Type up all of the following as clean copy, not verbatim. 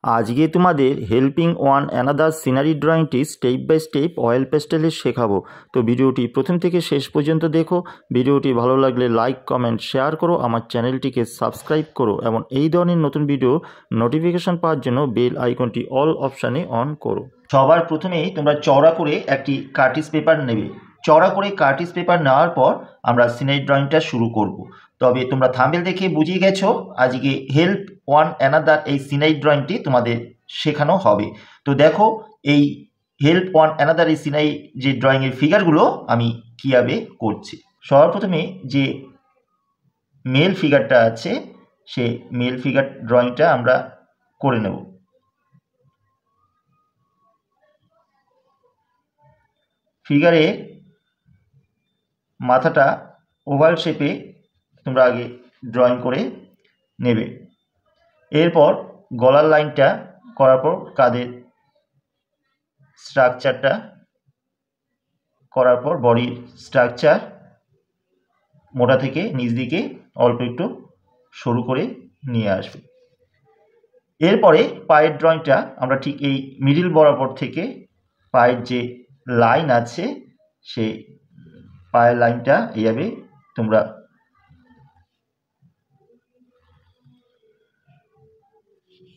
আজকে তোমাদের helping one another scenery ড্রয়িংটি স্টেপ বাই স্টেপ অয়েল পেস্টেলে শেখাবো। তো ভিডিওটি প্রথম থেকে শেষ পর্যন্ত দেখো। ভিডিওটি ভালো লাগলে লাইক কমেন্ট শেয়ার করো, আমার চ্যানেলটিকে সাবস্ক্রাইব করো এবং এই ধরনের নতুন ভিডিও নোটিফিকেশন পাওয়ার জন্য বেল আইকনটি অল অপশানে অন করো। সবার প্রথমেই তোমরা চওড়া করে একটি কার্টিজ পেপার নেবে। চওড়া করে কার্টিজ পেপার নেওয়ার পর আমরা সিনারি ড্রয়িংটা শুরু করব। তবে তোমরা থাম্বনেল দেখে বুঝিয়ে গেছো আজকে হেল্প ওয়ান অ্যানাদার এই সিনারি ড্রয়িংটি তোমাদের শেখানো হবে। তো দেখো এই হেল্প ওয়ান অ্যানাদার এই সিনারি যে ড্রয়িংয়ের ফিগারগুলো আমি কীভাবে করছি। সবার প্রথমে যে মেল ফিগারটা আছে সেই মেল ফিগার ড্রয়িংটা আমরা করে নেব। ফিগারে মাথাটা ওভাল শেপে তোমরা আগে ড্রয়িং করে নেবে। এরপর গলার লাইনটা করার পর কাঁধের স্ট্রাকচারটা করার পর বডির স্ট্রাকচার মোটা থেকে নিচ দিকে অল্প একটু সরু করে নিয়ে আসবে। এরপরে পায়ের ড্রয়িংটা আমরা ঠিক এই মিডিল বরাবর থেকে পায়ের যে লাইন আছে সেই পায়ের লাইনটা এইভাবে তোমরা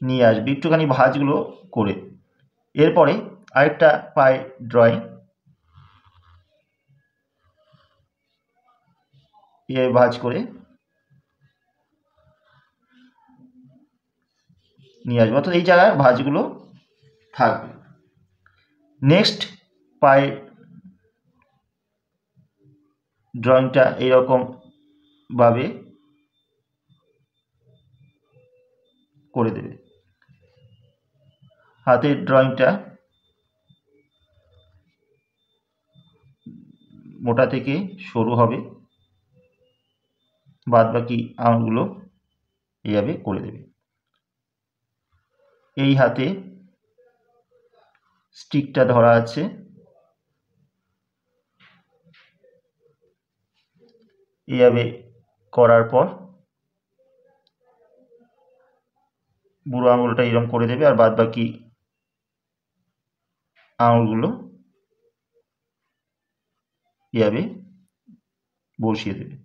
নিয়ে আসবে একটুখানি ভাঁজগুলো করে। এরপরে আরেকটা পায়ের ড্রয়িং এইভাবে ভাঁজ করে নিয়ে আসবো, অর্থাৎ এই জায়গায় ভাঁজগুলো থাকবে। নেক্সট পায়ের ড্রয়িংটা এইরকমভাবে করে দেবে। হাতের ড্রয়িংটা মোটা থেকে সরু হবে, বাদ বাকি আঙুলগুলো এইভাবে করে দেবে। এই হাতে স্টিকটা ধরা আছে, এইভাবে করার পর বুড়ো আঙুলটা এরকম করে দেবে আর বাদ বাকি আঙুলগুলো এইভাবে বসিয়ে দেবে।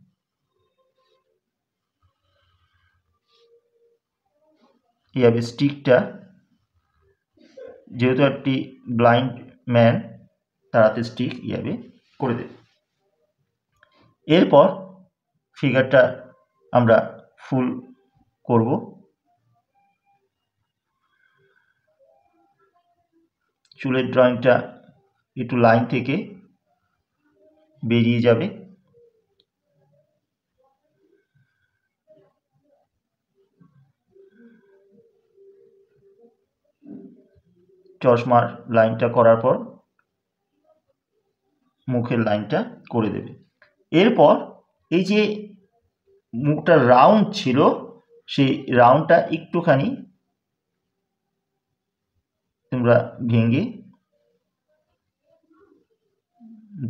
এইভাবে স্টিকটা, যেহেতু একটি ব্লাইন্ড ম্যান তার হাতে স্টিক এইভাবে করে দেবে। এরপর ফিগারটা আমরা ফুল করব। চুলের ড্রয়িংটা একটু লাইন থেকে বেরিয়ে যাবে, চশমার লাইনটা করার পর মুখের লাইনটা করে দেবে। এরপর এই যে মুখটা রাউন্ড ছিল সেই রাউন্ডটা একটুখানি তোমরা ভেঙে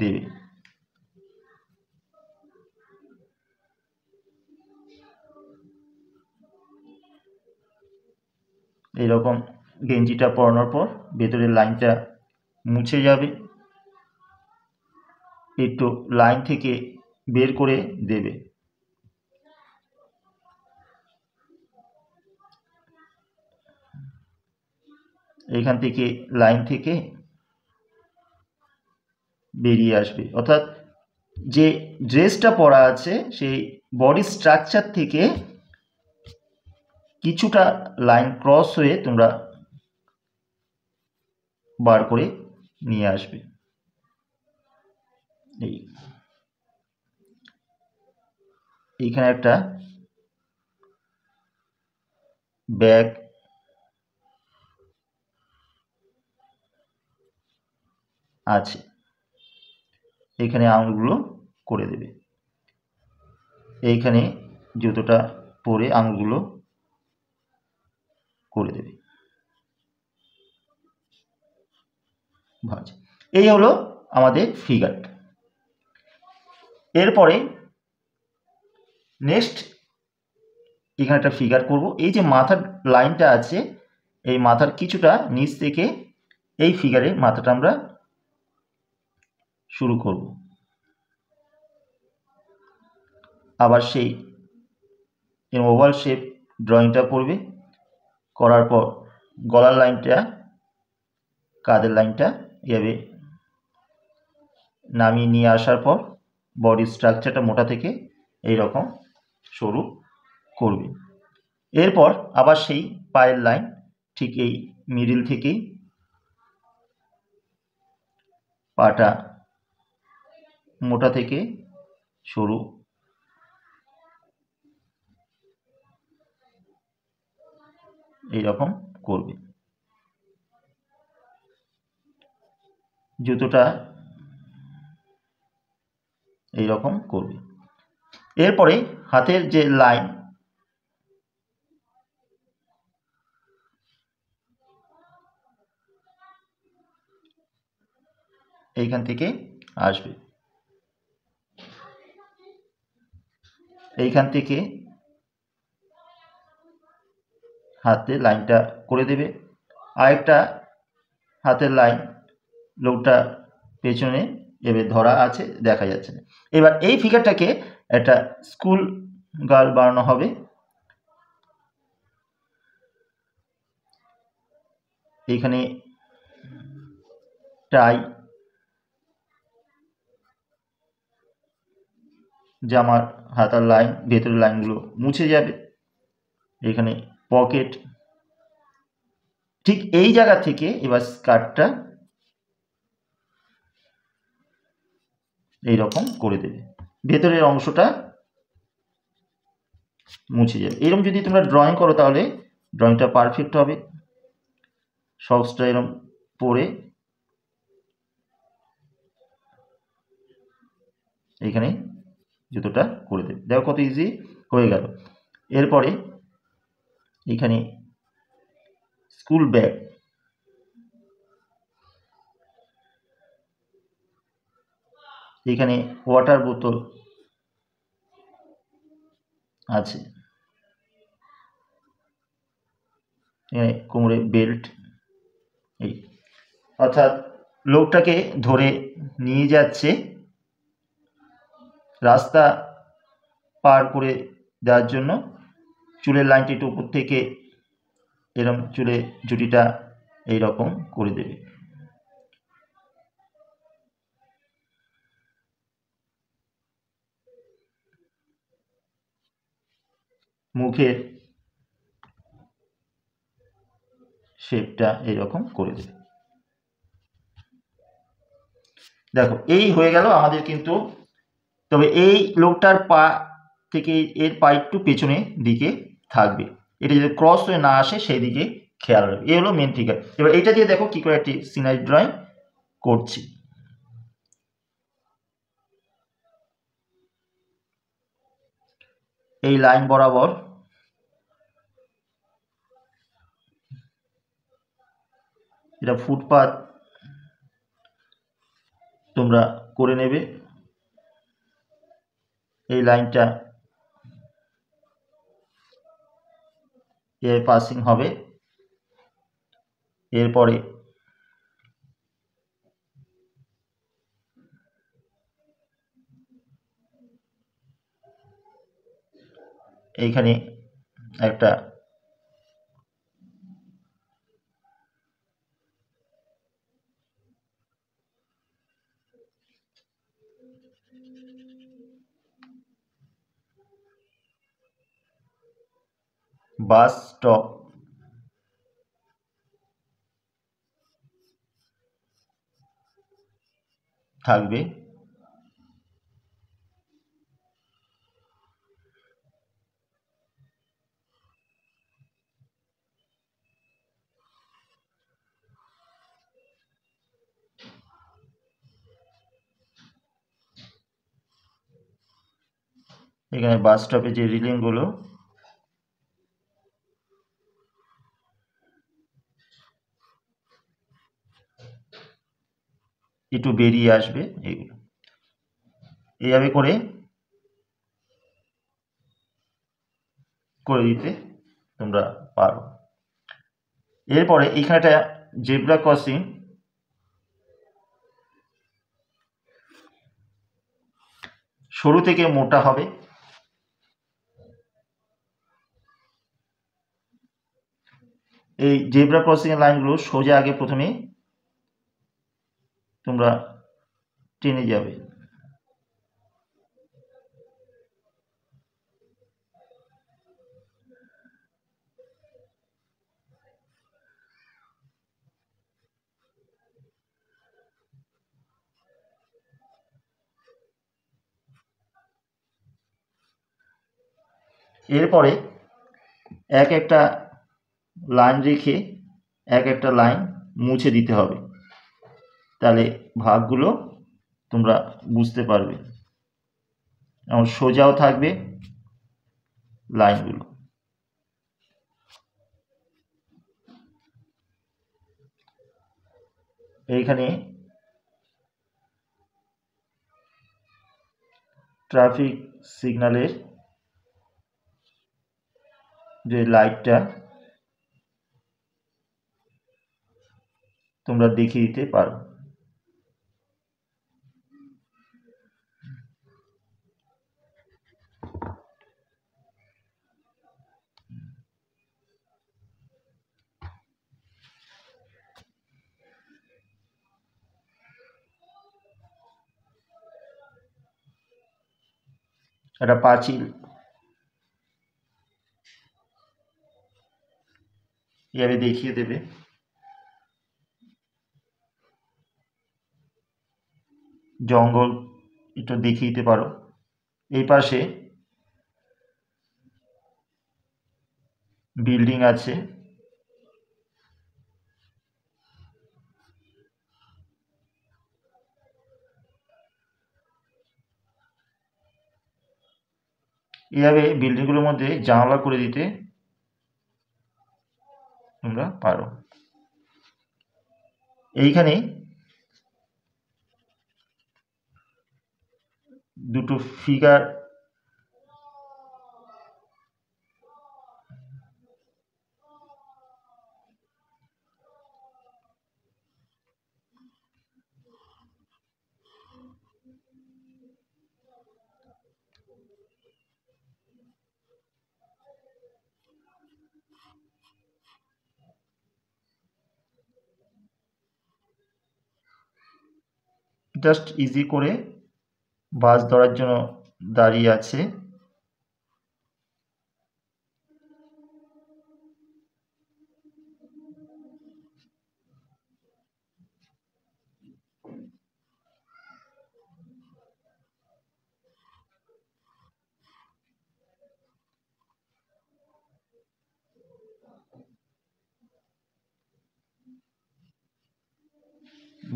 দেবে। এইরকম গেঞ্জিটা পরানোর পর ভেতরের লাইনটা মুছে যাবে, একটু লাইন থেকে বের করে দেবে। এখান থেকে লাইন থেকে বেরিয়ে আসবে, অর্থাৎ যে ড্রেসটা পরা আছে সেই বডি স্ট্রাকচার থেকে কিছুটা লাইন ক্রস হয়ে তোমরা বার করে নিয়ে আসবে। এইখানে একটা ব্যাগ আছে, এইখানে আঙুলগুলো করে দেবে। এইখানে জুতোটা পরে আঙুলগুলো করে দেবে, ভাঁজ। এই হলো আমাদের ফিগারটা। এরপরে নেক্সট এখানে একটা ফিগার করব। এই যে মাথার লাইনটা আছে এই মাথার কিছুটা নিচ থেকে এই ফিগারে মাথাটা আমরা শুরু করব। আবার সেই ওভাল শেপ ড্রয়িংটা করবে, করার পর গলার লাইনটা, কাঁধের লাইনটা এভাবে নামিয়ে নিয়ে আসার পর বডি স্ট্রাকচারটা মোটা থেকে এই রকম সরু করবে। এরপর আবার সেই পায়ের লাইন ঠিক এই মিডিল থেকেই পাটা মোটা থেকে সরু এই রকম করবে। জুতোটা এই রকম করবে। এরপরে হাতের যে লাইন, এইখান থেকে আসবে, এইখান থেকে হাতে লাইনটা করে দেবে। আরেকটা হাতের লাইন লোকটা পেছনে এবার ধরা আছে, দেখা যাচ্ছে না। এবার এই ফিগারটাকে একটা স্কুল গার্ল বানানো হবে। এখানে টাই, জামার হাতার লাইন, ভেতরের লাইনগুলো মুছে যাবে। এখানে পকেট, ঠিক এই জায়গা থেকে এবার স্কার্টটা এইরকম করে দেবে, ভেতরের অংশটা মুছে যাবে। এরকম যদি তোমরা ড্রয়িং করো তাহলে ড্রয়িংটা পারফেক্ট হবে। সক্সটা এরকম পরে এইখানে জুতোটা করে দেবে। দেখো কত ইজি হয়ে গেল। এরপরে এখানে স্কুল ব্যাগ, এখানে ওয়াটার বোতল আছে, এখানে কোমরে বেল্ট। এই অর্থাৎ লোকটাকে ধরে নিয়ে যাচ্ছে, রাস্তা পার করে দেওয়ার জন্য চুলের লাইনটি একটু উপর থেকে এরকম চুলে জুটিটা এইরকম করে দেবে। মুখের শেপটা এইরকম করে দেবে। দেখো এই হয়ে গেল আমাদের কিন্তু। তবে এই লোকটার পা থেকে এর পা একটু পেছনে দিকে থাকবে, এটা যদি ক্রস হয়ে না আসে সেই দিকে খেয়াল রাখবে। এই হলো মেন ফিগার। এবার এটা দিয়ে দেখো কি করে একটি সিনারি ড্রয়িং করছি। এই লাইন বরাবর এটা ফুটপাত তোমরা করে নেবে। এই লাইনটা এর পাসিং হবে। এরপরে এইখানে একটা বাস স্টপ থাকবে। এখানে বাস স্টপে যে রিলিংগুলো একটু বেরিয়ে আসবে, এইগুলো এইভাবে করে করে দিতে তোমরা পারো। এরপরে এইখানে একটা জেব্রা ক্রসিং, সরু থেকে মোটা হবে। এই জেব্রা ক্রসিং এর লাইনগুলো সোজা আগে প্রথমে তোমরা টেনে যাবে। এরপরে এক একটা লাইন রেখে এক একটা লাইন মুছে দিতে হবে, তাহলে ভাগগুলো তোমরা বুঝতে পারবে। এবং সোজাও থাকবে লাইনগুলো। এইখানে ট্রাফিক সিগন্যালের যে লাইটটা তোমরা দেখিয়ে দিতে পারো। একটা পাঁচিল এভাবে দেখিয়ে দেবে। জঙ্গল একটু দেখিয়ে দিতে পারো। এই পাশে বিল্ডিং আছে, এইভাবে বিল্ডিংগুলোর মধ্যে জানালা করে দিতে তোমরা পারো। এইখানে দুটো ফিগার জাস্ট ইজি করে বাস ধরার জন্য দাঁড়িয়ে আছে।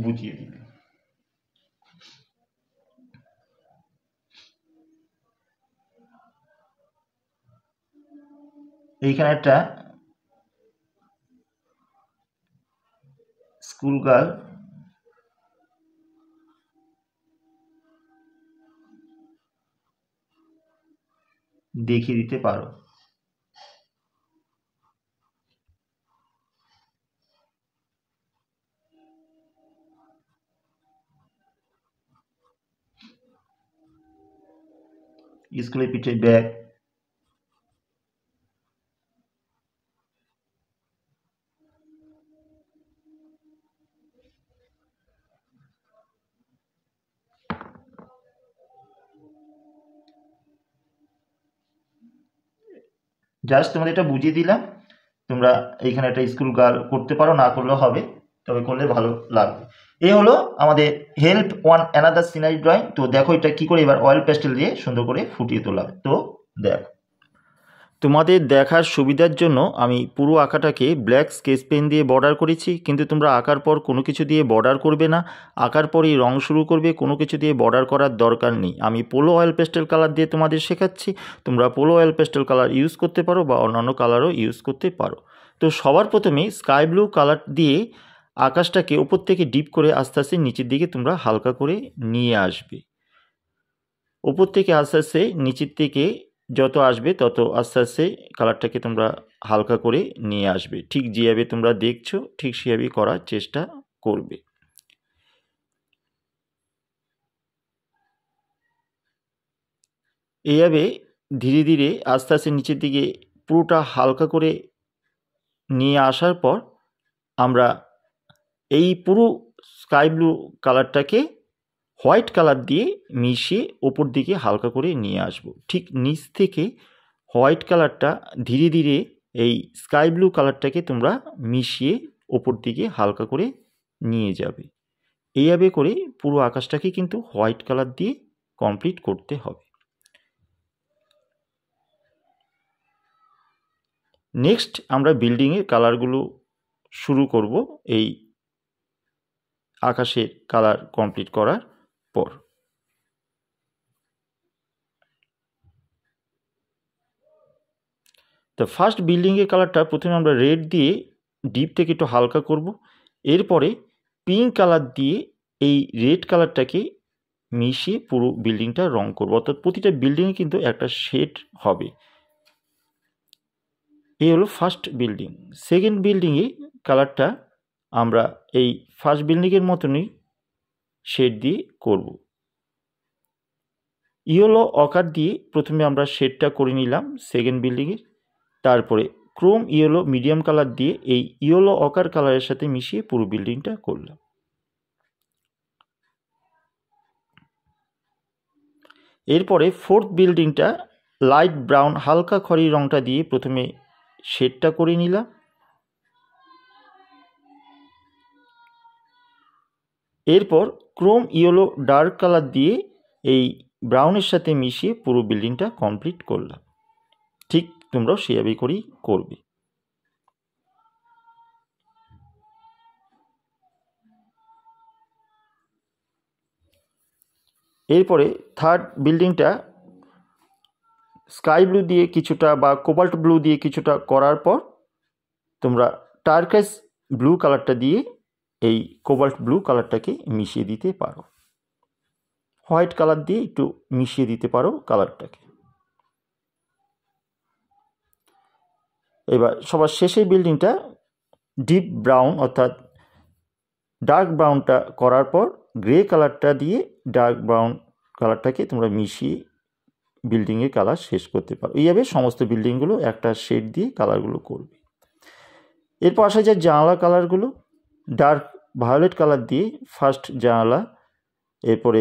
বুঝিয়ে দিবে। এইখানে একটা স্কুল গার্ল দেখিয়ে দিতে পারো। স্কুলের পিঠে ব্যাগ, জাস্ট তোমাদের এটা বুঝিয়ে দিলাম। তোমরা এইখানে একটা স্কুল গার্ল করতে পারো, না করলেও হবে, তবে করলে ভালো লাগবে। এই হলো আমাদের help one another scenery drawing. তো দেখো এটা কি করে এবার অয়েল পেস্টেল দিয়ে সুন্দর করে ফুটিয়ে তোলা হয়। তো দেখো, তোমাদের দেখার সুবিধার জন্য আমি পুরো আঁকাটাকে ব্ল্যাক স্কেচ পেন দিয়ে বর্ডার করেছি, কিন্তু তোমরা আঁকার পর কোনো কিছু দিয়ে বর্ডার করবে না, আঁকার পরই রং শুরু করবে, কোনো কিছু দিয়ে বর্ডার করার দরকার নেই। আমি পোলো অয়েল পেস্টেল কালার দিয়ে তোমাদের শেখাচ্ছি, তোমরা polo oil pastel colour use করতে পারো বা অন্যান্য কালারও ইউজ করতে পারো। তো সবার প্রথমে স্কাই ব্লু কালার দিয়ে আকাশটাকে ওপর থেকে ডিপ করে আস্তে আস্তে নিচের দিকে তোমরা হালকা করে নিয়ে আসবে। ওপর থেকে আস্তে আস্তে নিচের থেকে যত আসবে তত আস্তে আস্তে কালারটাকে তোমরা হালকা করে নিয়ে আসবে। ঠিক যেভাবে তোমরা দেখছো ঠিক সেভাবেই করার চেষ্টা করবে। এইভাবে ধীরে ধীরে আস্তে আস্তে নিচের দিকে পুরোটা হালকা করে নিয়ে আসার পর আমরা এই পুরো স্কাই ব্লু কালারটাকে হোয়াইট কালার দিয়ে মিশিয়ে ওপর দিকে হালকা করে নিয়ে আসব। ঠিক নিচ থেকে হোয়াইট কালারটা ধীরে ধীরে এই স্কাই ব্লু কালারটাকে তোমরা মিশিয়ে ওপর দিকে হালকা করে নিয়ে যাবে। এইভাবে করে পুরো আকাশটাকে কিন্তু হোয়াইট কালার দিয়ে কমপ্লিট করতে হবে। নেক্সট আমরা বিল্ডিংয়ের কালারগুলো শুরু করব এই আকাশের কালার কমপ্লিট করার পর। তো ফার্স্ট বিল্ডিংয়ের কালারটা প্রথমে আমরা রেড দিয়ে ডিপ থেকে একটু হালকা করব, এরপরে পিঙ্ক কালার দিয়ে এই রেড কালারটাকে মিশিয়ে পুরো বিল্ডিংটা রং করব, অর্থাৎ প্রতিটা বিল্ডিংয়ে কিন্তু একটা শেড হবে। এই হলো ফার্স্ট বিল্ডিং। সেকেন্ড বিল্ডিংয়ে কালারটা আমরা এই ফার্স্ট বিল্ডিংয়ের মতনই শেড দিয়ে করব। ইয়েলো অকার দিয়ে প্রথমে আমরা শেডটা করে নিলাম সেকেন্ড বিল্ডিংয়ের, তারপরে ক্রোম ইয়েলো মিডিয়াম কালার দিয়ে এই ইয়েলো অকার কালারের সাথে মিশিয়ে পুরো বিল্ডিংটা করলাম। এরপরে ফোর্থ বিল্ডিংটা লাইট ব্রাউন হালকা খয়েরি রংটা দিয়ে প্রথমে শেডটা করে নিলাম, এরপর ক্রোম ইয়েলো ডার্ক কালার দিয়ে এই ব্রাউনের সাথে মিশিয়ে পুরো বিল্ডিংটা কমপ্লিট করলাম। ঠিক তোমরাও সেভাবেই করেই করবে। এরপরে থার্ড বিল্ডিংটা স্কাই ব্লু দিয়ে কিছুটা বা কোবাল্ট ব্লু দিয়ে কিছুটা করার পর তোমরা টার্কাইস ব্লু কালারটা দিয়ে এই কোবাল্ট ব্লু কালারটাকে মিশিয়ে দিতে পারো, হোয়াইট কালার দিয়ে একটু মিশিয়ে দিতে পারো কালারটাকে। এবার সবার শেষে বিল্ডিংটা ডিপ ব্রাউন অর্থাৎ ডার্ক ব্রাউনটা করার পর গ্রে কালারটা দিয়ে ডার্ক ব্রাউন কালারটাকে তোমরা মিশিয়ে বিল্ডিংয়ের কালার শেষ করতে পারো। এইভাবে সমস্ত বিল্ডিংগুলো একটা শেড দিয়ে কালারগুলো করবে। এরপর আসা যায় জানালা কালারগুলো। ডার্ক ভায়োলেট কালার দিয়ে ফার্স্ট জানালা, এরপরে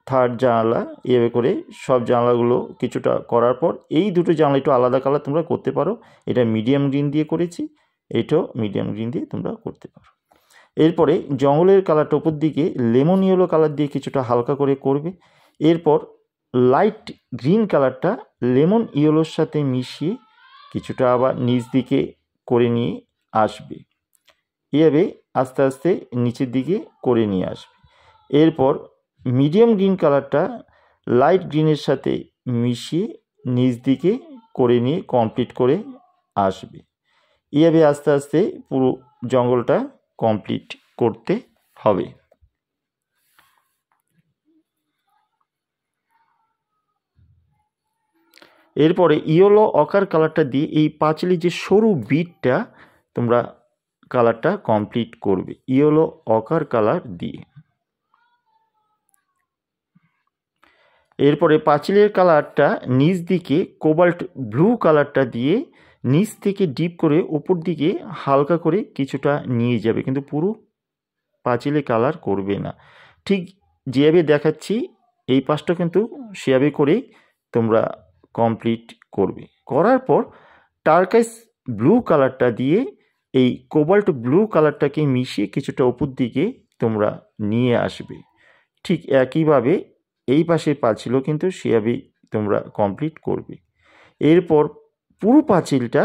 থার্ড জানালা, এভাবে করে সব জানালাগুলো কিছুটা করার পর এই দুটো জানালা একটু আলাদা কালার তোমরা করতে পারো। এটা মিডিয়াম গ্রিন দিয়ে করেছি, এটাও মিডিয়াম গ্রিন দিয়ে তোমরা করতে পারো। এরপরে জঙ্গলের কালারটা উপর দিকে লেমন ইয়েলো কালার দিয়ে কিছুটা হালকা করে করবে। এরপর লাইট গ্রিন কালারটা লেমন ইয়েলোর সাথে মিশিয়ে কিছুটা আবার নিচ দিকে করে নিয়ে আসবে। এভাবে আস্তে আস্তে নিচের দিকে করে নিয়ে আসবে। এরপর মিডিয়াম গ্রিন কালারটা লাইট গ্রিনের সাথে মিশিয়ে নিচ দিকে করে নিয়ে কমপ্লিট করে আসবে। এভাবে আস্তে আস্তে পুরো জঙ্গলটা কমপ্লিট করতে হবে। এরপরে ইয়েলো অকার কালারটা দিয়ে এই পাঁচিলের যে সরু বিটটা তোমরা কালারটা কমপ্লিট করবে ইয়েলো অকার কালার দিয়ে। এরপরে পাঁচিলের কালারটা নিচ দিকে কোবাল্ট ব্লু কালারটা দিয়ে নিচ থেকে ডিপ করে উপর দিকে হালকা করে কিছুটা নিয়ে যাবে, কিন্তু পুরো পাঁচিলে কালার করবে না। ঠিক যেভাবে দেখাচ্ছি এই পাশটা কিন্তু সেভাবে করেই তোমরা কমপ্লিট করবে। করার পর টার্কাইস ব্লু কালারটা দিয়ে এই কোবাল্ট ব্লু কালারটাকে মিশিয়ে কিছুটা উপর দিকে তোমরা নিয়ে আসবে। ঠিক একইভাবে এই পাশে পাঁচিলও কিন্তু সেভাবেই তোমরা কমপ্লিট করবে। এরপর পুরো পাঁচিলটা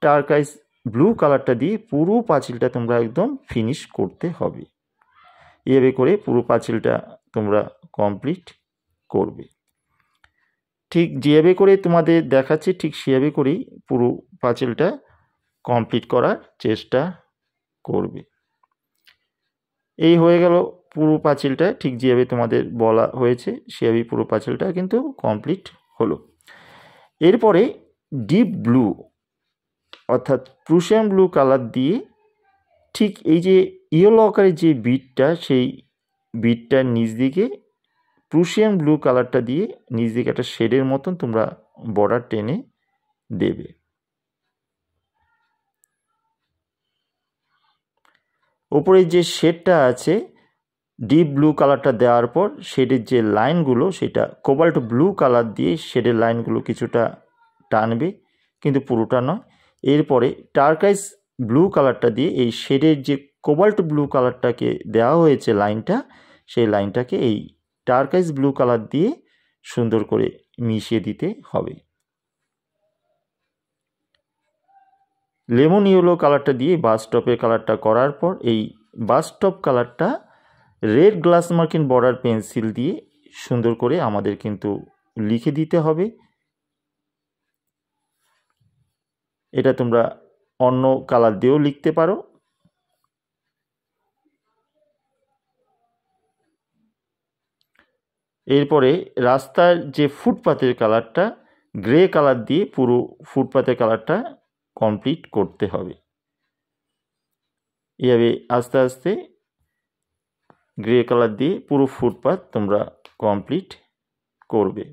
টার্কাইস ব্লু কালারটা দিয়ে পুরো পাঁচিলটা তোমরা একদম ফিনিশ করতে হবে। এভাবে করে পুরো পাঁচিলটা তোমরা কমপ্লিট করবে। ঠিক যেভাবে করে তোমাদের দেখাচ্ছি ঠিক সেভাবে করেই পুরো পাঁচিলটা কমপ্লিট করার চেষ্টা করবে। এই হয়ে গেল পুরো পাঁচিলটা, ঠিক যেভাবে তোমাদের বলা হয়েছে সেভাবেই পুরো পাঁচিলটা কিন্তু কমপ্লিট হলো। এরপরে ডিপ ব্লু অর্থাৎ প্রুশিয়ান ব্লু কালার দিয়ে ঠিক এই যে ইয়েলো আকারের যে বিটটা, সেই বিটটার নিচ দিকে প্রুশিয়ান ব্লু কালারটা দিয়ে নিচ দিকে একটা শেডের মতন তোমরা বর্ডার টেনে দেবে। ওপরে যে শেডটা আছে ডিপ ব্লু কালারটা দেওয়ার পর শেডের যে লাইনগুলো সেটা কোবাল্ট ব্লু কালার দিয়ে শেডের লাইনগুলো কিছুটা টানবে, কিন্তু পুরোটা নয়। এরপরে টার্কাইস ব্লু কালারটা দিয়ে এই শেডের যে কোবাল্ট ব্লু কালারটাকে দেওয়া হয়েছে লাইনটা, সেই লাইনটাকে এই টার্কাইস ব্লু কালার দিয়ে সুন্দর করে মিশিয়ে দিতে হবে। লেমন ইয়েলো কালারটা দিয়ে বাস টপের কালারটা করার পর এই বাস টপ কালারটা রেড গ্লাস মার্কিন বর্ডার পেন্সিল দিয়ে সুন্দর করে আমাদের কিন্তু লিখে দিতে হবে। এটা তোমরা অন্য কালার দিয়েও লিখতে পারো। এরপরে রাস্তার যে ফুটপাতের কালারটা গ্রে কালার দিয়ে পুরো ফুটপাতের কালারটা কমপ্লিট করতে হবে। এভাবে আস্তে আস্তে গ্রে কালার দিয়ে পুরো ফুটপাত তোমরা কমপ্লিট করবে।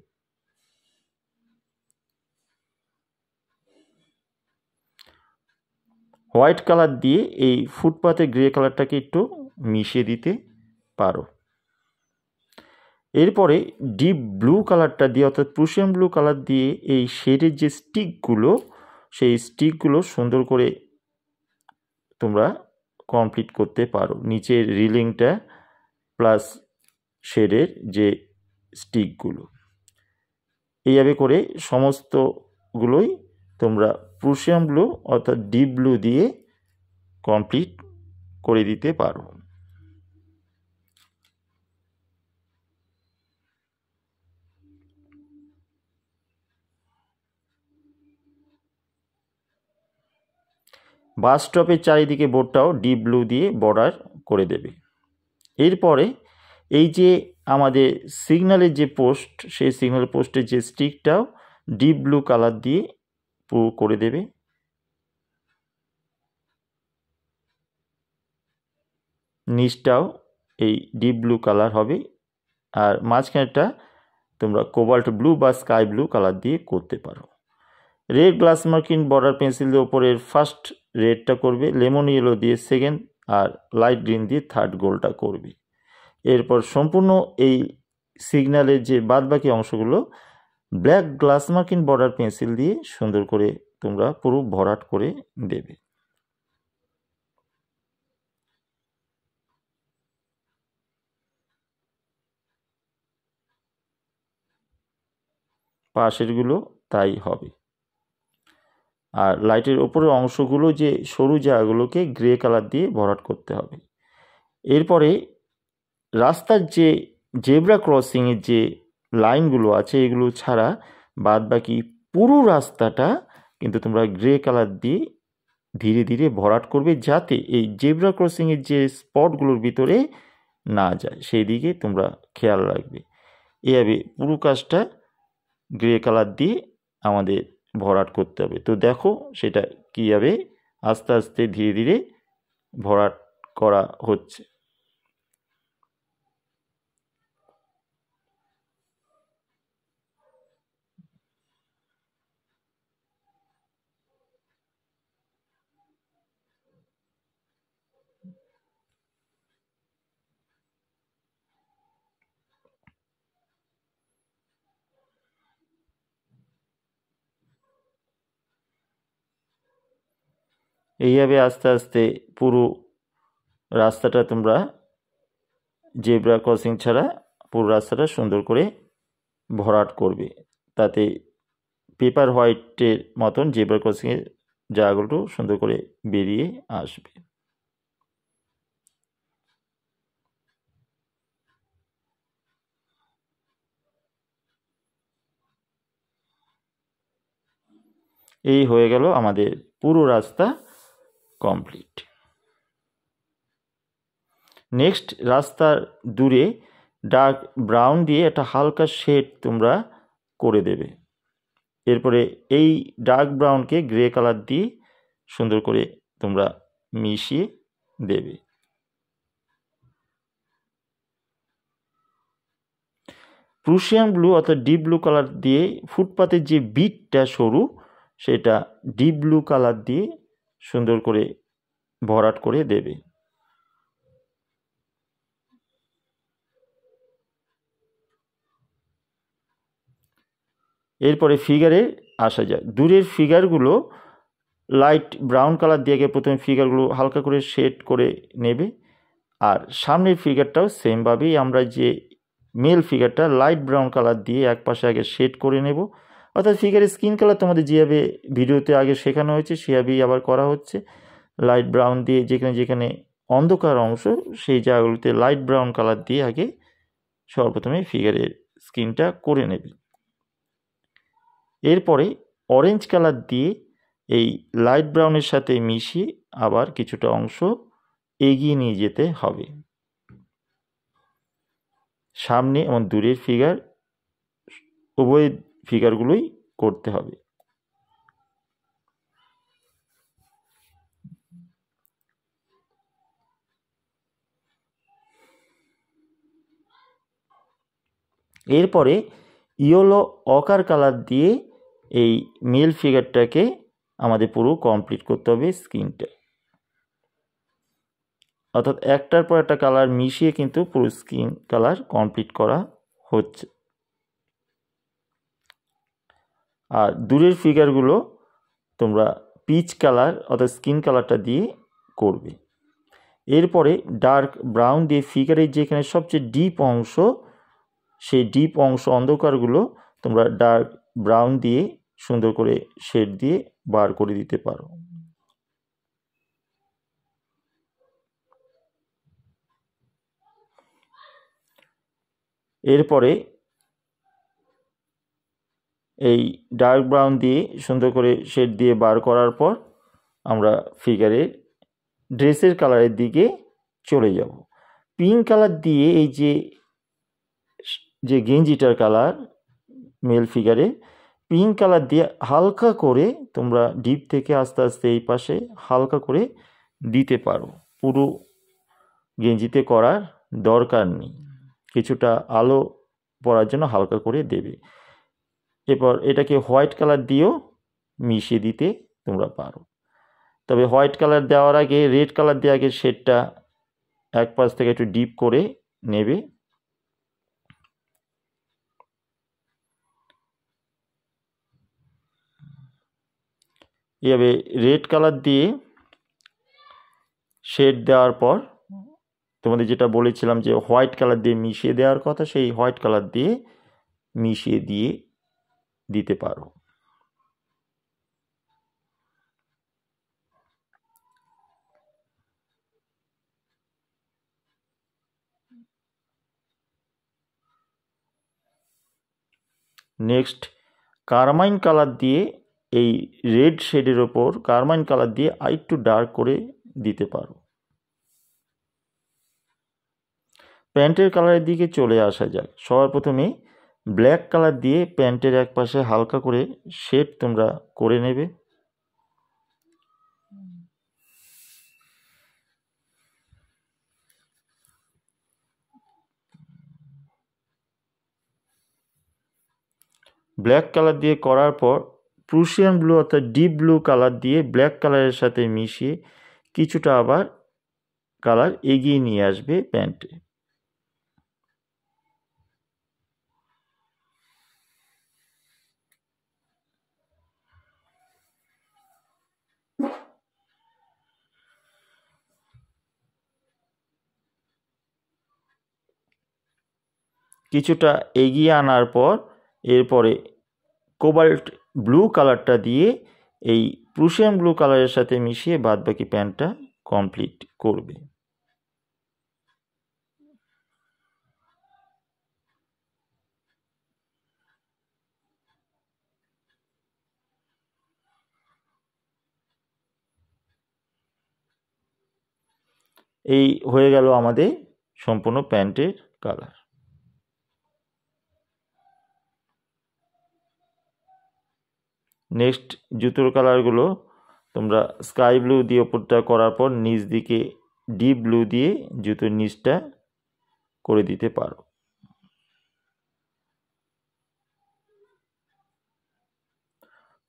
হোয়াইট কালার দিয়ে এই ফুটপাতে গ্রে কালারটাকে একটু মিশিয়ে দিতে পারো। এরপরে ডিপ ব্লু কালারটা দিয়ে অর্থাৎ প্রুশিয়ান ব্লু কালার দিয়ে এই শেডের যে স্টিকগুলো, সেই স্টিকগুলো সুন্দর করে তোমরা কমপ্লিট করতে পারো। নিচের রিলিংটা প্লাস শেডের যে স্টিকগুলো, এইভাবে করে সমস্তগুলোই তোমরা প্রুশিয়ান ব্লু অর্থাৎ ডিপ ব্লু দিয়ে কমপ্লিট করে দিতে পারো। বাস স্টপের চারিদিকে বোর্ডটাও ডিপ ব্লু দিয়ে বর্ডার করে দেবে। এরপরে এই যে আমাদের সিগন্যালের যে পোস্ট, সেই সিগন্যাল পোস্টের যে স্টিকটাও ডিপ ব্লু কালার দিয়ে পুরো করে দেবে। নিচটাও এই ডিপ ব্লু কালার হবে, আর মাঝখানেরটা তোমরা কোবাল্ট ব্লু বা স্কাই ব্লু কালার দিয়ে করতে পারো। রেড গ্লাস মার্কিন বর্ডার পেন্সিল দিয়ে ওপরের ফার্স্ট রেডটা করবে, লেমন ইয়েলো দিয়ে সেকেন্ড, আর লাইট গ্রিন দিয়ে থার্ড গোলটা করবে। এরপর সম্পূর্ণ এই সিগন্যালের যে বাদবাকি অংশগুলো ব্ল্যাক গ্লাস মার্কিন বর্ডার পেন্সিল দিয়ে সুন্দর করে তোমরা পুরো ভরাট করে দেবে। পাশেরগুলো তাই হবে। আর লাইটের ওপরের অংশগুলো যে সরু জায়গাগুলোকে গ্রে কালার দিয়ে ভরাট করতে হবে। এরপরে রাস্তার যে জেব্রা ক্রসিংয়ের যে লাইনগুলো আছে এগুলো ছাড়া বাদবাকি পুরো রাস্তাটা কিন্তু তোমরা গ্রে কালার দিয়ে ধীরে ধীরে ভরাট করবে, যাতে এই জেব্রা ক্রসিংয়ের যে স্পটগুলোর ভিতরে না যায়, সেই দিকে তোমরা খেয়াল রাখবে। এভাবে পুরো কাজটা গ্রে কালার দিয়ে আমাদের ভরাট করতে হবে। তো দেখো সেটা কীভাবে আস্তে আস্তে ধীরে ধীরে ভরাট করা হচ্ছে। এইভাবে আস্তে আস্তে পুরো রাস্তাটা তোমরা জেব্রা ক্রসিং ছাড়া পুরো রাস্তাটা সুন্দর করে ভরাট করবে, তাতে পেপার হোয়াইটের মতন জেব্রা ক্রসিংয়ের জায়গাগুলো সুন্দর করে বেরিয়ে আসবে। এই হয়ে গেল আমাদের পুরো রাস্তা কমপ্লিট। নেক্সট রাস্তার দূরে ডার্ক ব্রাউন দিয়ে একটা হালকা শেড তোমরা করে দেবে। এরপরে এই ডার্ক ব্রাউনকে গ্রে কালার দিয়ে সুন্দর করে তোমরা মিশিয়ে দেবে। প্রুশিয়ান ব্লু অর্থাৎ ডিপ ব্লু কালার দিয়ে ফুটপাতের যে বিটটা সরু সেটা ডিপ ব্লু কালার দিয়ে সুন্দর করে ভরাট করে দেবে। এরপরে ফিগারে আসা যায়। দূরের ফিগারগুলো লাইট ব্রাউন কালার দিয়ে আগে প্রথমে ফিগারগুলো হালকা করে শেড করে নেবে। আর সামনের ফিগারটাও সেমভাবেই আমরা যে মেল ফিগারটা লাইট ব্রাউন কালার দিয়ে এক পাশে আগে শেড করে নেব। অর্থাৎ ফিগারের স্কিন কালার তোমাদের যেভাবে ভিডিওতে আগে শেখানো হয়েছে সেভাবেই আবার করা হচ্ছে। লাইট ব্রাউন দিয়ে যেখানে যেখানে অন্ধকার অংশ সেই জায়গাগুলোতে লাইট ব্রাউন কালার দিয়ে আগে সর্বপ্রথমে ফিগারের স্কিনটা করে নেবে। এরপরে অরেঞ্জ কালার দিয়ে এই লাইট ব্রাউনের সাথে মিশিয়ে আবার কিছুটা অংশ এগিয়ে নিয়ে যেতে হবে। সামনে এবং দূরের ফিগার উভয় ফিগারগুলোই করতে হবে। এরপরে ইয়েলো অকার কালার দিয়ে এই মেল ফিগারটাকে আমাদের পুরো কমপ্লিট করতে হবে স্কিনটা। অর্থাৎ একটার পর একটা কালার মিশিয়ে কিন্তু পুরো স্কিন কালার কমপ্লিট করা হচ্ছে। আর দূরের ফিগারগুলো তোমরা পিচ কালার অর্থাৎ স্কিন কালারটা দিয়ে করবে। এরপরে ডার্ক ব্রাউন দিয়ে ফিগারের যেখানে সবচেয়ে ডিপ অংশ সেই ডিপ অংশ অন্ধকারগুলো তোমরা ডার্ক ব্রাউন দিয়ে সুন্দর করে শেড দিয়ে বার করে দিতে পারো। এরপরে এই ডার্ক ব্রাউন দিয়ে সুন্দর করে শেড দিয়ে বার করার পর আমরা ফিগারের ড্রেসের কালারের দিকে চলে যাব। পিঙ্ক কালার দিয়ে এই যে গেঞ্জিটার কালার মেল ফিগারে পিঙ্ক কালার দিয়ে হালকা করে তোমরা ডিপ থেকে আস্তে আস্তে এই পাশে হালকা করে দিতে পারো। পুরো গেঞ্জিতে করার দরকার নেই, কিছুটা আলো পড়ার জন্য হালকা করে দেবে। এরপর এটাকে হোয়াইট কালার দিয়েও মিশিয়ে দিতে তোমরা পারো। তবে হোয়াইট কালার দেওয়ার আগে রেড কালার দিয়ে আগে শেডটা এক পাশ থেকে একটু ডিপ করে নেবে। এভাবে রেড কালার দিয়ে শেড দেওয়ার পর তোমাদের যেটা বলেছিলাম যে হোয়াইট কালার দিয়ে মিশিয়ে দেওয়ার কথা, সেই হোয়াইট কালার দিয়ে মিশিয়ে দিয়ে দিতে পারো। নেক্সট কারমাইন কালার দিয়ে এই রেড শেডের ওপর কারমাইন কালার দিয়ে আরেকটু ডার্ক করে দিতে পারো। প্যান্টের কালারের দিকে চলে আসা যাক। সবার প্রথমে ব্ল্যাক কালার দিয়ে প্যান্টের এক পাশে হালকা করে শেড তোমরা করে নেবে। ব্ল্যাক কালার দিয়ে করার পর প্রুশিয়ান ব্লু অর্থাৎ ডিপ ব্লু কালার দিয়ে ব্ল্যাক কালারের সাথে মিশিয়ে কিছুটা আবার কালার এগিয়ে নিয়ে আসবে প্যান্টে। কিছুটা এগিয়ে আনার পর এরপরে কোবাল্ট ব্লু কালারটা দিয়ে এই প্রুশিয়ান ব্লু কালারের সাথে মিশিয়ে বাদবাকি প্যান্টটা কমপ্লিট করবে। এই হয়ে গেল আমাদের সম্পূর্ণ প্যান্টের কালার। নেক্সট জুতোর কালারগুলো তোমরা স্কাই ব্লু দিয়ে ওপরটা করার পর নিচ দিকে ডিপ ব্লু দিয়ে জুতোর নিচটা করে দিতে পারো।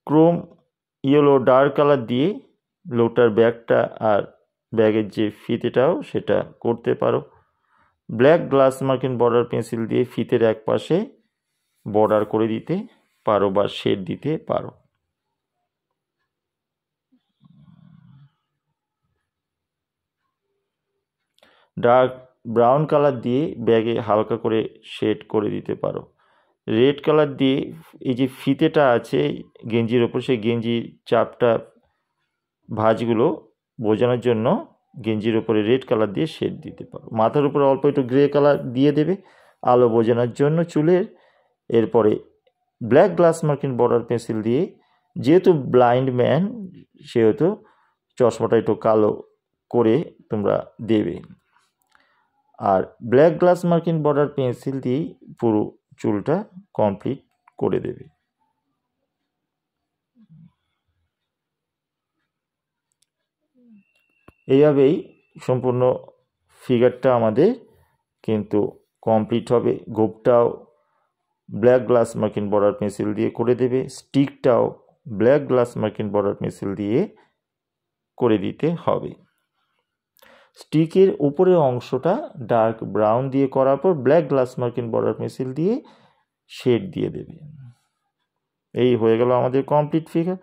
ক্রোম ইয়েলো ডার্ক কালার দিয়ে লোটার ব্যাগটা আর ব্যাগের যে ফিতেটাও সেটা করতে পারো। ব্ল্যাক গ্লাস মার্কিন বর্ডার পেন্সিল দিয়ে ফিতের এক পাশে বর্ডার করে দিতে পারো বা শেড দিতে পারো। ডার্ক ব্রাউন কালার দিয়ে ব্যাগে হালকা করে শেড করে দিতে পারো। রেড কালার দিয়ে এই যে ফিতেটা আছে গেঞ্জির ওপর, সেই গেঞ্জির চাপটা ভাঁজগুলো বোঝানোর জন্য গেঞ্জির ওপরে রেড কালার দিয়ে শেড দিতে পারো। মাথার উপরে অল্প একটু গ্রে কালার দিয়ে দেবে আলো বোঝানোর জন্য চুলের। এরপরে ব্ল্যাক গ্লাস মার্কিন বর্ডার পেন্সিল দিয়ে, যেহেতু ব্লাইন্ড ম্যান সেহেতু চশমাটা একটু কালো করে তোমরা দেবে। আর ব্ল্যাক গ্লাস মার্কিন বর্ডার পেন্সিল দিয়েই পুরো চুলটা কমপ্লিট করে দেবে। এইভাবেই সম্পূর্ণ ফিগারটা আমাদের কিন্তু কমপ্লিট হবে। গোপটাও ব্ল্যাক গ্লাস মার্কিন বর্ডার পেন্সিল দিয়ে করে দেবে, স্টিকটাও ব্ল্যাক গ্লাস মার্কিন বর্ডার পেন্সিল দিয়ে করে দিতে হবে। স্টিকের উপরের অংশটা ডার্ক ব্রাউন দিয়ে করার পর ব্ল্যাক গ্লাস মার্কিন বর্ডার পেন্সিল দিয়ে শেড দিয়ে দেবে। এই হয়ে গেল আমাদের কমপ্লিট ফিগার।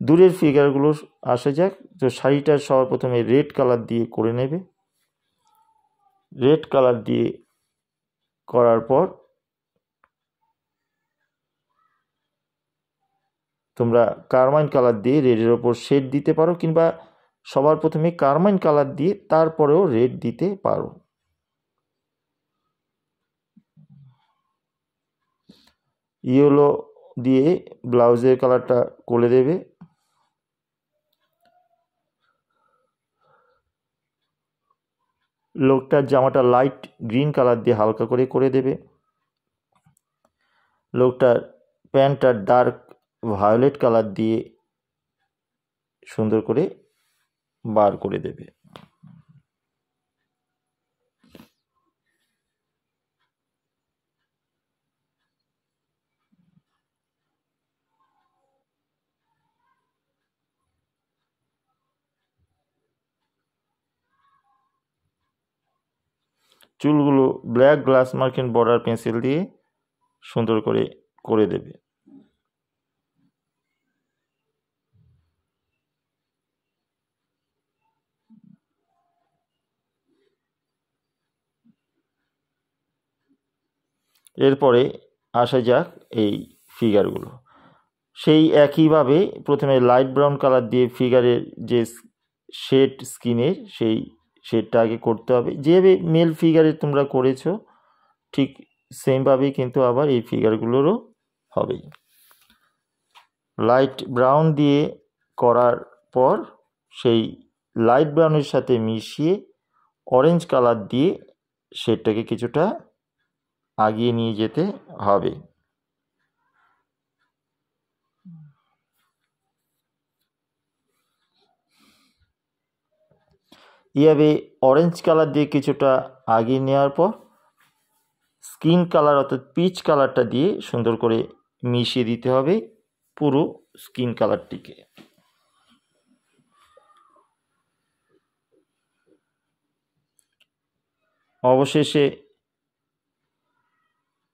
দূরের ফিগারগুলো আসা যাক। তো শাড়িটা সবার প্রথমে রেড কালার দিয়ে করে নেবে। রেড কালার দিয়ে করার পর তোমরা কারমাইন কালার দিয়ে রেডের ওপর শেড দিতে পারো, কিংবা সবার প্রথমে কারমাইন কালার দিয়ে তারপরেও রেড দিতে পারো। ইয়েলো দিয়ে ব্লাউজের কালারটা করে দেবে। লোকটার জামাটা লাইট গ্রিন কালার দিয়ে হালকা করে দেবে। লোকটার প্যান্টটা ডার্ক ভায়োলেট কালার দিয়ে সুন্দর করে বার করে দেবে। চুলগুলো ব্ল্যাক গ্লাস মার্কিন বর্ডার পেন্সিল দিয়ে সুন্দর করে দেবে। এরপরে আসা যাক এই ফিগারগুলো। সেই একইভাবে প্রথমে লাইট ব্রাউন কালার দিয়ে ফিগারের যে শেড স্কিনের সেই শেডটা আগে করতে হবে। যেভাবে মেল ফিগারে তোমরা করেছো ঠিক সেমভাবেই কিন্তু আবার এই ফিগারগুলোরও হবে। লাইট ব্রাউন দিয়ে করার পর সেই লাইট ব্রাউনের সাথে মিশিয়ে অরেঞ্জ কালার দিয়ে শেডটাকে কিছুটা আগিয়ে নিয়ে যেতে হবে। এভাবে অরেঞ্জ কালার দিয়ে কিছুটা আগিয়ে নেওয়ার পর স্কিন কালার অর্থাৎ পিচ কালারটা দিয়ে সুন্দর করে মিশিয়ে দিতে হবে পুরো স্কিন কালারটিকে। অবশেষে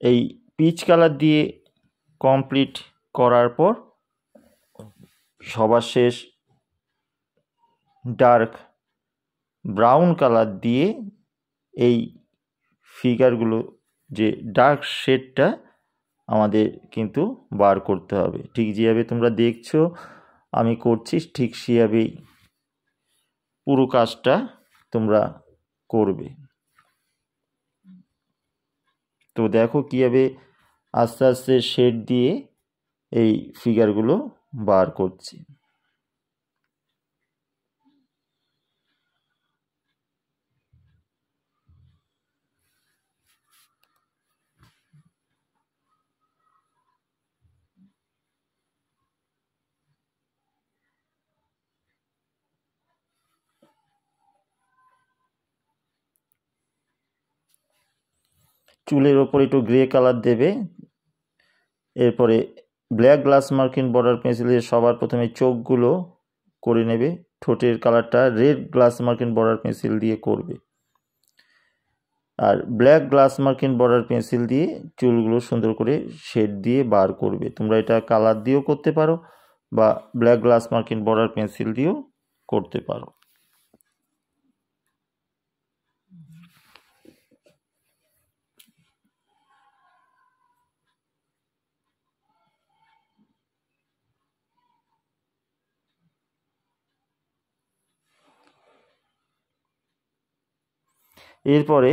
এই পিচ কালার দিয়ে কমপ্লিট করার পর সবার শেষ ডার্ক ব্রাউন কালার দিয়ে এই ফিগারগুলো যে ডার্ক শেডটা আমাদের কিন্তু বার করতে হবে। ঠিক যেভাবে তোমরা দেখছো আমি করছি ঠিক সেভাবেই পুরো কাজটা তোমরা করবে। তো দেখো কীভাবে আস্তে আস্তে শেড দিয়ে এই ফিগারগুলো বার করছি। চুলের ওপর একটু গ্রে কালার দেবে। এরপরে black glass marking border pencil দিয়ে সবার প্রথমে চোখগুলো করে নেবে। ঠোঁটের কালারটা red glass marking border pencil দিয়ে করবে। আর black glass marking border pencil দিয়ে চুলগুলো সুন্দর করে শেড দিয়ে বার করবে। তোমরা এটা কালার দিয়েও করতে পারো বা black glass marking border pencil দিয়েও করতে পারো। এরপরে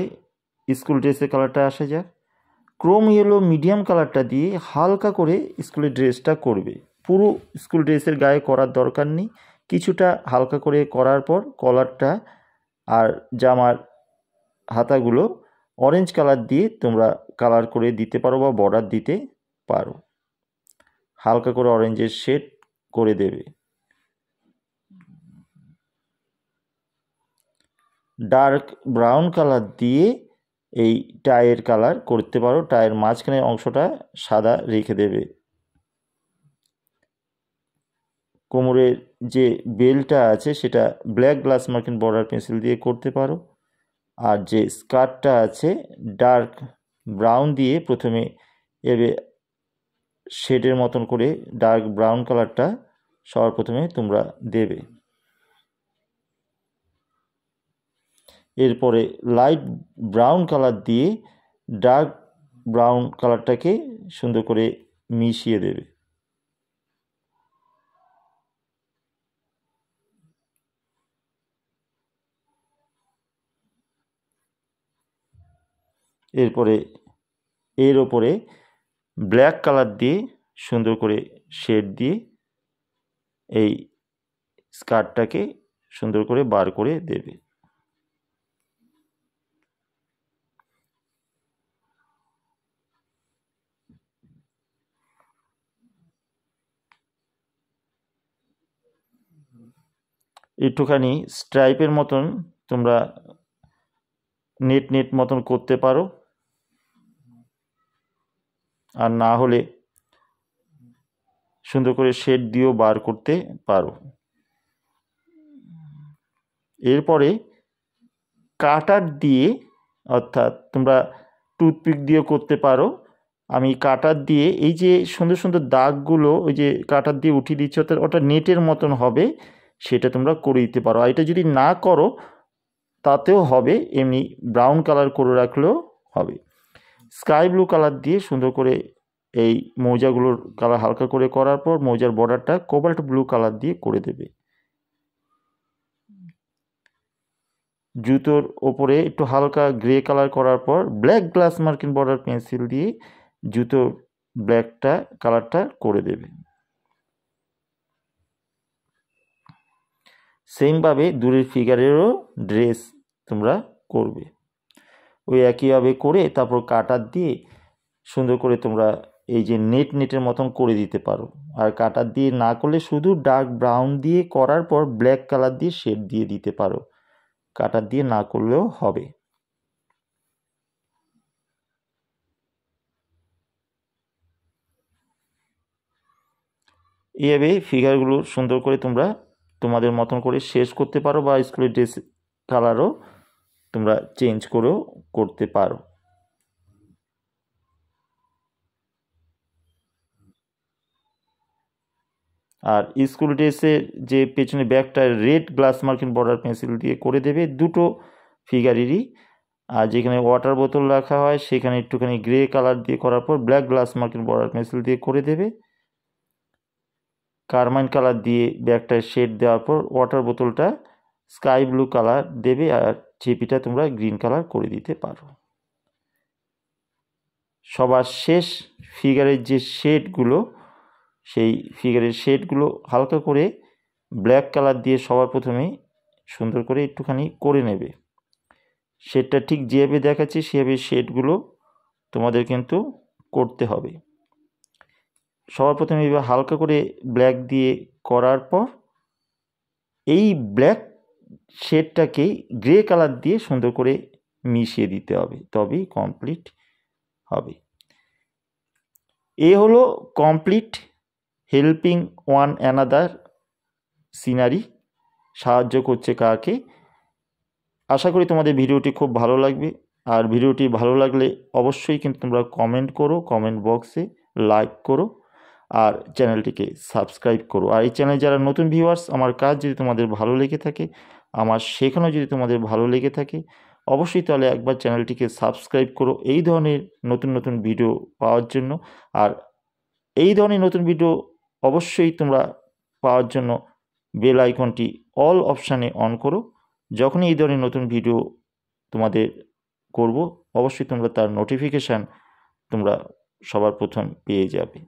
স্কুল ড্রেসের কালারটা আসা যাক। ক্রোম ইয়েলো মিডিয়াম কালারটা দিয়ে হালকা করে স্কুলের ড্রেসটা করবে। পুরো স্কুল ড্রেসের গায়ে করার দরকার নেই, কিছুটা হালকা করে করার পর কলারটা আর জামার হাতাগুলো অরেঞ্জ কালার দিয়ে তোমরা কালার করে দিতে পারো বা বর্ডার দিতে পারো। হালকা করে অরেঞ্জের শেড করে দেবে। ডার্ক ব্রাউন কালার দিয়ে এই টাইয়ের কালার করতে পারো। টাইয়ের মাঝখানের অংশটা সাদা রেখে দেবে। কোমরের যে বেল্টটা আছে সেটা black glass marking border pencil দিয়ে করতে পারো। আর যে স্কার্টটা আছে ডার্ক ব্রাউন দিয়ে প্রথমে এবে শেডের মতন করে ডার্ক ব্রাউন কালারটা সবার প্রথমে তোমরা দেবে। এরপরে লাইট ব্রাউন কালার দিয়ে ডার্ক ব্রাউন কালারটাকে সুন্দর করে মিশিয়ে দেবে। এরপরে এর ওপরে ব্ল্যাক কালার দিয়ে সুন্দর করে শেড দিয়ে এই স্কার্টটাকে সুন্দর করে বার করে দেবে। একটুখানি স্ট্রাইপের মতন তোমরা নেট নেট মতন করতে পারো, আর না হলে সুন্দর করে শেড দিয়েও বার করতে পারো। এরপরে কাটার দিয়ে, অর্থাৎ তোমরা টুথপিক দিয়েও করতে পারো। আমি কাটার দিয়ে এই যে সুন্দর সুন্দর দাগগুলো ওই যে কাটার দিয়ে উঠিয়ে দিচ্ছ, ওটা নেটের মতন হবে, সেটা তোমরা করে দিতে পারো। আর এটা যদি না করো তাতেও হবে, এমনি ব্রাউন কালার করে রাখলেও হবে। স্কাই ব্লু কালার দিয়ে সুন্দর করে এই মৌজাগুলোর কালার হালকা করে করার পর মৌজার বর্ডারটা কোবাল্ট ব্লু কালার দিয়ে করে দেবে। জুতোর ওপরে একটু হালকা গ্রে কালার করার পর black glass marking border pencil দিয়ে জুতোর ব্ল্যাকটা কালারটা করে দেবে। সেমভাবে দূরের ফিগারেরও ড্রেস তোমরা করবে। ওই একইভাবে করে তারপর কাটার দিয়ে সুন্দর করে তোমরা এই যে নেট নেটের মতন করে দিতে পারো। আর কাটার দিয়ে না করলে শুধু ডার্ক ব্রাউন দিয়ে করার পর ব্ল্যাক কালার দিয়ে শেড দিয়ে দিতে পারো, কাটার দিয়ে না করলেও হবে। এইভাবে ফিগারগুলো সুন্দর করে তোমরা তোমাদের মতন করে শেষ করতে পারো, বা স্কুলের ড্রেস কালারও তোমরা চেঞ্জ করেও করতে পারো। আর স্কুল ড্রেসের যে পেছনে ব্যাগটা red glass marking border pencil দিয়ে করে দেবে দুটো ফিগারেরই। আর যেখানে ওয়াটার বোতল রাখা হয় সেখানে একটুখানি গ্রে কালার দিয়ে করার পর black glass marking border pencil দিয়ে করে দেবে। কারমাইন কালার দিয়ে ব্যাগটায় শেড দেওয়ার পর ওয়াটার বোতলটা স্কাই ব্লু কালার দেবে, আর চেপিটা তোমরা গ্রিন কালার করে দিতে পারো। সবার শেষ ফিগারের যে শেডগুলো, সেই ফিগারের শেডগুলো হালকা করে ব্ল্যাক কালার দিয়ে সবার প্রথমে সুন্দর করে একটুখানি করে নেবে। শেডটা ঠিক যেভাবে দেখাচ্ছি সেভাবে শেডগুলো তোমাদের কিন্তু করতে হবে। সবার প্রথমে এবার হালকা করে ব্ল্যাক দিয়ে করার পর এই ব্ল্যাক শেডটাকে গ্রে কালার দিয়ে সুন্দর করে মিশিয়ে দিতে হবে, তবেই কমপ্লিট হবে। এ হলো complete helping one another scenery, সাহায্য করছে কাকে। আশা করি তোমাদের ভিডিওটি খুব ভালো লাগবে, আর ভিডিওটি ভালো লাগলে অবশ্যই কিন্তু তোমরা কমেন্ট করো, কমেন্ট বক্সে লাইক করো, আর চ্যানেলটিকে সাবস্ক্রাইব করো। আর এই চ্যানেলে যারা নতুন ভিউয়ার্স, আমার কাজ যদি তোমাদের ভালো লেগে থাকে, আমার শেখানো যদি তোমাদের ভালো লেগে থাকে, অবশ্যই তাহলে একবার চ্যানেলটিকে সাবস্ক্রাইব করো এই ধরনের নতুন নতুন ভিডিও পাওয়ার জন্য। আর এই ধরনের নতুন ভিডিও অবশ্যই তোমরা পাওয়ার জন্য বেল আইকনটি অল অপশানে অন করো। যখনই এই ধরনের নতুন ভিডিও তোমাদের করব, অবশ্যই তোমরা তার নোটিফিকেশান তোমরা সবার প্রথম পেয়ে যাবে।